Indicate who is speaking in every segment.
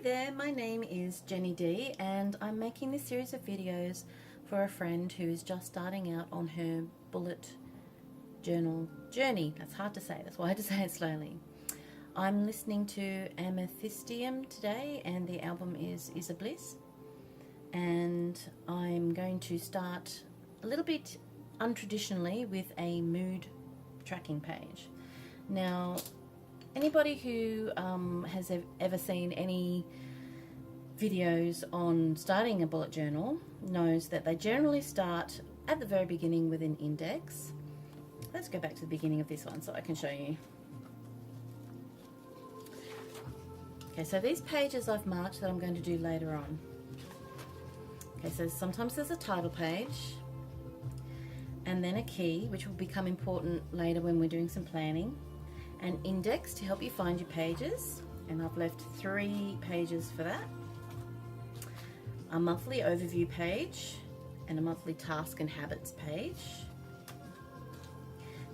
Speaker 1: there, my name is Jenny D and I'm making this series of videos for a friend who is just starting out on her bullet journal journey. That's hard to say, that's why I had to say it slowly. I'm listening to Amethystium today and the album is a Bliss, and I'm going to start a little bit untraditionally with a mood tracking page. Now, anybody who has ever seen any videos on starting a bullet journal knows that they generally start at the very beginning with an index. Let's go back to the beginning of this one so I can show you. Okay, so these pages I've marked that I'm going to do later on. Okay, so sometimes there's a title page and then a key, which will become important later when we're doing some planning. An index to help you find your pages, and I've left 3 pages for that. A monthly overview page and a monthly task and habits page.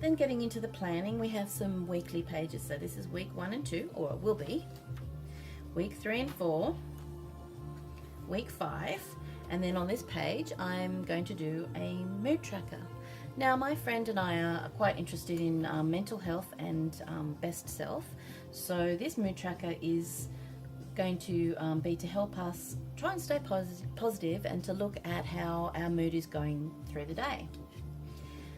Speaker 1: Then getting into the planning, we have some weekly pages. So this is week 1 and 2, or it will be. Week 3 and 4, week 5, and then on this page I'm going to do a mood tracker. Now, my friend and I are quite interested in mental health and best self, so this mood tracker is going to be to help us try and stay positive and to look at how our mood is going through the day.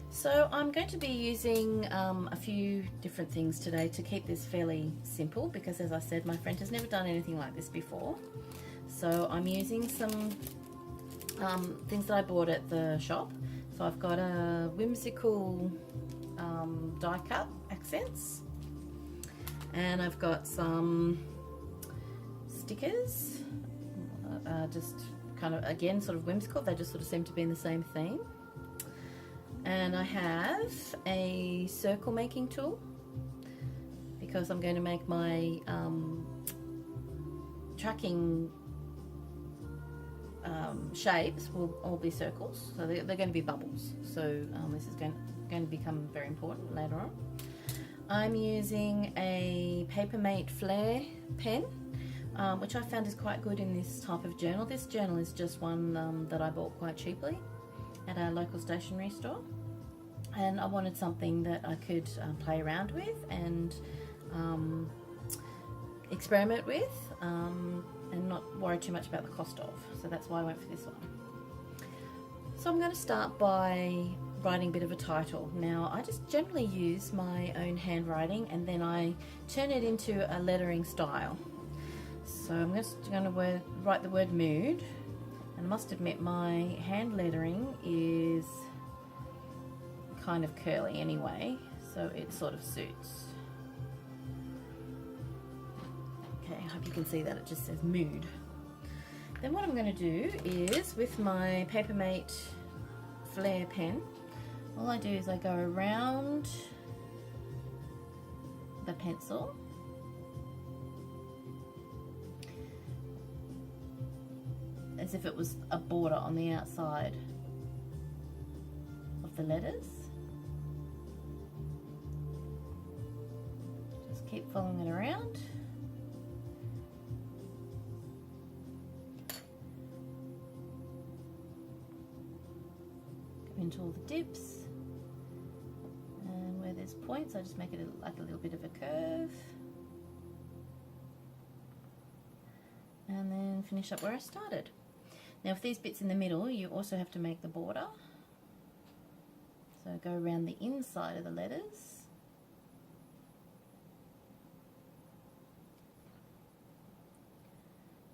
Speaker 1: So I'm going to be using a few different things today to keep this fairly simple, because as I said, my friend has never done anything like this before. So I'm using some things that I bought at the shop. So I've got a whimsical die cut accents, and I've got some stickers, just kind of, again, sort of whimsical. They just sort of seem to be in the same theme. And I have a circle making tool, because I'm going to make my tracking shapes will all be circles, so they're going to be bubbles. So this is going to become very important later on. I'm using a Papermate Flare pen, which I found is quite good in this type of journal. This journal is just one that I bought quite cheaply at our local stationery store, and I wanted something that I could play around with and experiment with, and not worry too much about the cost of. So that's why I went for this one. So I'm going to start by writing a bit of a title. Now, I just generally use my own handwriting and then I turn it into a lettering style. So I'm just going to write the word mood, and I must admit my hand lettering is kind of curly anyway, so it sort of suits. Okay, I hope you can see that it just says mood. Then what I'm going to do is, with my Papermate Flare pen, all I do is I go around the pencil as if it was a border on the outside of the letters. Just keep following it around. Go into all the dips, and where there's points I just make it like a little bit of a curve, and then finish up where I started. Now, with these bits in the middle, you also have to make the border. So go around the inside of the letters.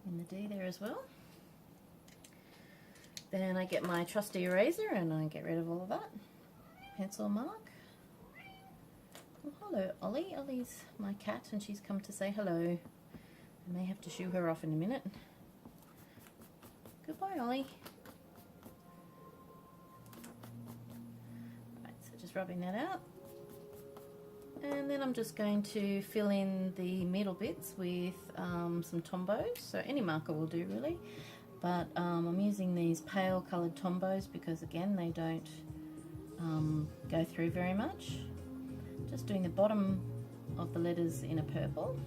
Speaker 1: In the D there as well. Then I get my trusty eraser and I get rid of all of that. Pencil mark. Oh, hello, Ollie. Ollie's my cat and she's come to say hello. I may have to shoo her off in a minute. Goodbye, Ollie. Right, so just rubbing that out. And then I'm just going to fill in the middle bits with some Tombos. So any marker will do really. But I'm using these pale coloured Tombos because, again, they don't go through very much. Just doing the bottom of the letters in a purple.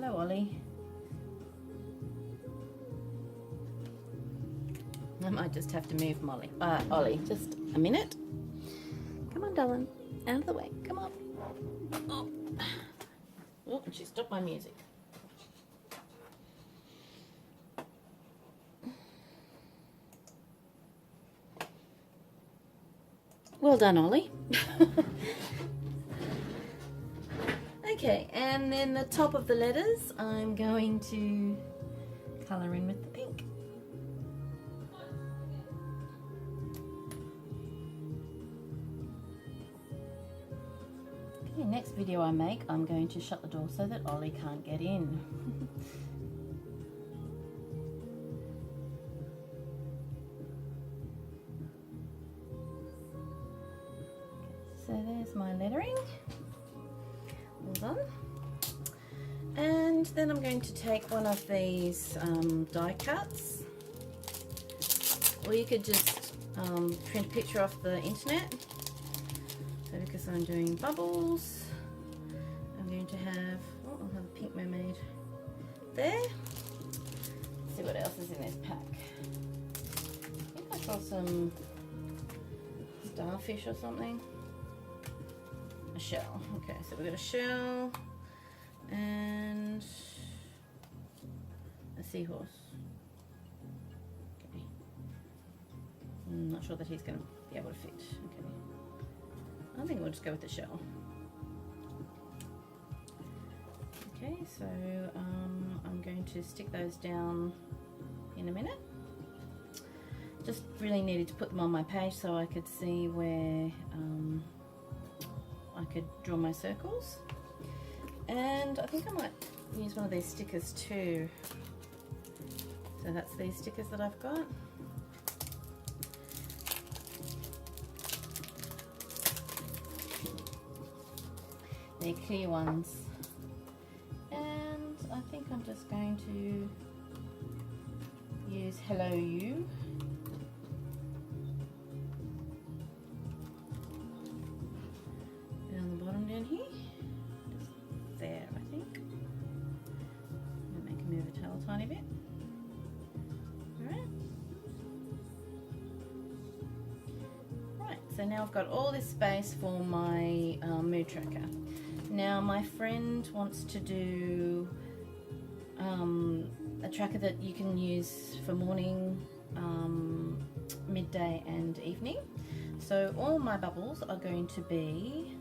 Speaker 1: Hello, Ollie. I might just have to move Ollie, just a minute. Come on, darling. Out of the way. Come on. Oh, oh, she stopped my music. Well done, Ollie. Okay, and then the top of the letters, I'm going to colour in with the pink. Okay, next video I make, I'm going to shut the door so that Ollie can't get in. So there's my lettering. Well done. And then I'm going to take one of these die cuts, or you could just print a picture off the internet. So because I'm doing bubbles, I'm going to have, oh, I'll have a pink mermaid there. Let's see what else is in this pack. I think I saw some starfish or something. A shell. Okay, so we've got a shell and a seahorse. Okay. I'm not sure that he's going to be able to fit. Okay. I think we'll just go with the shell. Okay, so I'm going to stick those down in a minute. Just really needed to put them on my page so I could see where I could draw my circles. And I think I might use one of these stickers too. So that's these stickers that I've got. They're clear ones. And I think I'm just going to use Hello You. Down the bottom down here. Just there, I think. I'm going to make it move the tail a tiny bit. Alright. Right, so now I've got all this space for my mood tracker. Now my friend wants to do a tracker that you can use for morning, midday and evening. So all my bubbles are going to be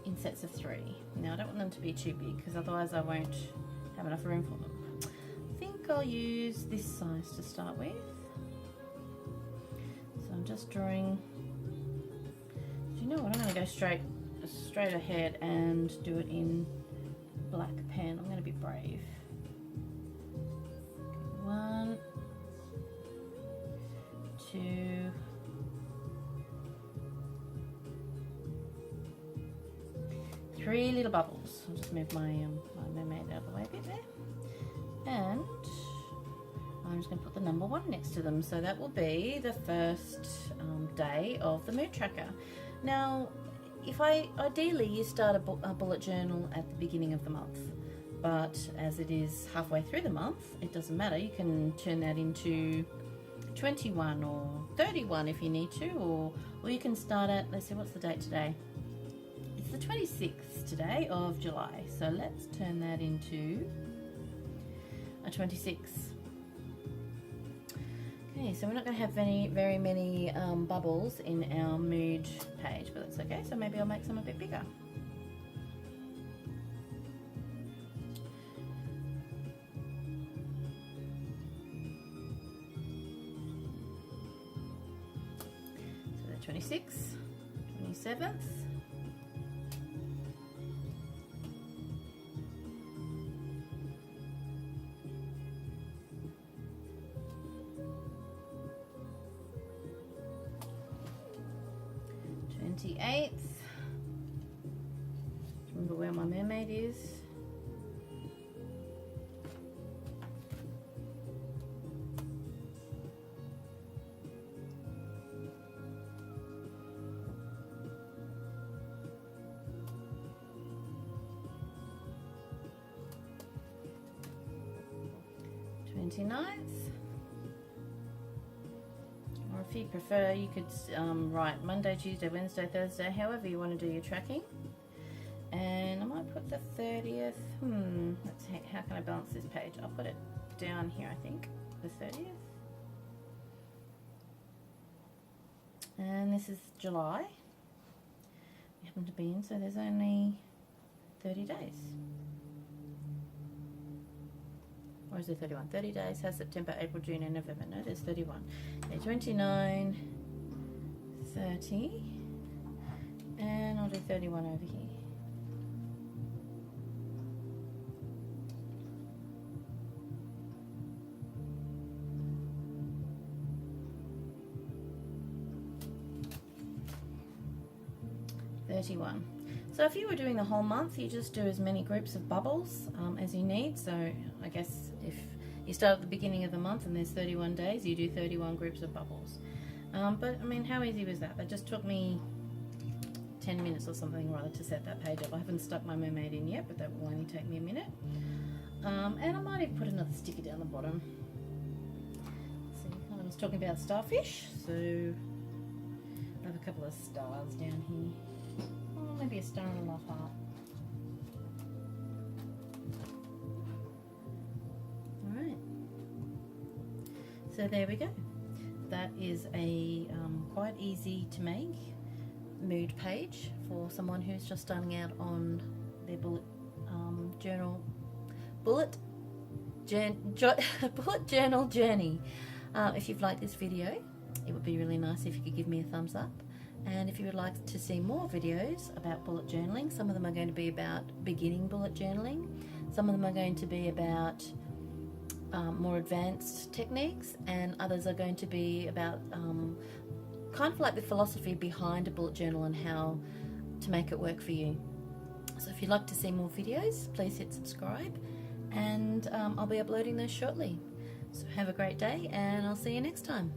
Speaker 1: in sets of 3. Now I don't want them to be too big because otherwise I won't have enough room for them. I think I'll use this size to start with. So I'm just drawing, do you know what, I'm going to go straight ahead and do it in black pen. I'm going to be brave. 1, 2, 3 little bubbles. I'll just move my, my mermaid out of the way a bit there. And I'm just going to put the number 1 next to them. So that will be the first day of the mood tracker. Now, ideally you start a bullet journal at the beginning of the month, but as it is halfway through the month, it doesn't matter. You can turn that into 21 or 31 if you need to, or you can start at, let's see, what's the date today? It's the 26th today of July, so let's turn that into a 26. Okay, so we're not going to have very many bubbles in our mood page, but that's okay. So maybe I'll make some a bit bigger. So the 26th, 27th. Remember where my mermaid is. 29th. Or if you prefer, you could write Monday, Tuesday, Wednesday, Thursday, however you want to do your tracking. And I might put the 30th. Let's see, how can I balance this page? I'll put it down here, I think. The 30th. And this is July. We happen to be in, so there's only 30 days. Or is there 31? 30 days has September, April, June, and November. No, there's 31. Okay, 29, 30, and I'll do 31 over here. So if you were doing the whole month, you just do as many groups of bubbles as you need. So I guess if you start at the beginning of the month and there's 31 days, you do 31 groups of bubbles. But I mean, how easy was that? That just took me 10 minutes or something or other to set that page up. I haven't stuck my mermaid in yet, but that will only take me a minute. And I might even put another sticker down the bottom. See, I was talking about starfish, so I have a couple of stars down here. Oh, maybe a star and a love heart. Alright. So there we go. That is a quite easy to make mood page for someone who's just starting out on their bullet journal journey. If you've liked this video, it would be really nice if you could give me a thumbs up. And if you would like to see more videos about bullet journaling, some of them are going to be about beginning bullet journaling. Some of them are going to be about more advanced techniques, and others are going to be about kind of like the philosophy behind a bullet journal and how to make it work for you. So if you'd like to see more videos, please hit subscribe, and I'll be uploading those shortly. So have a great day, and I'll see you next time.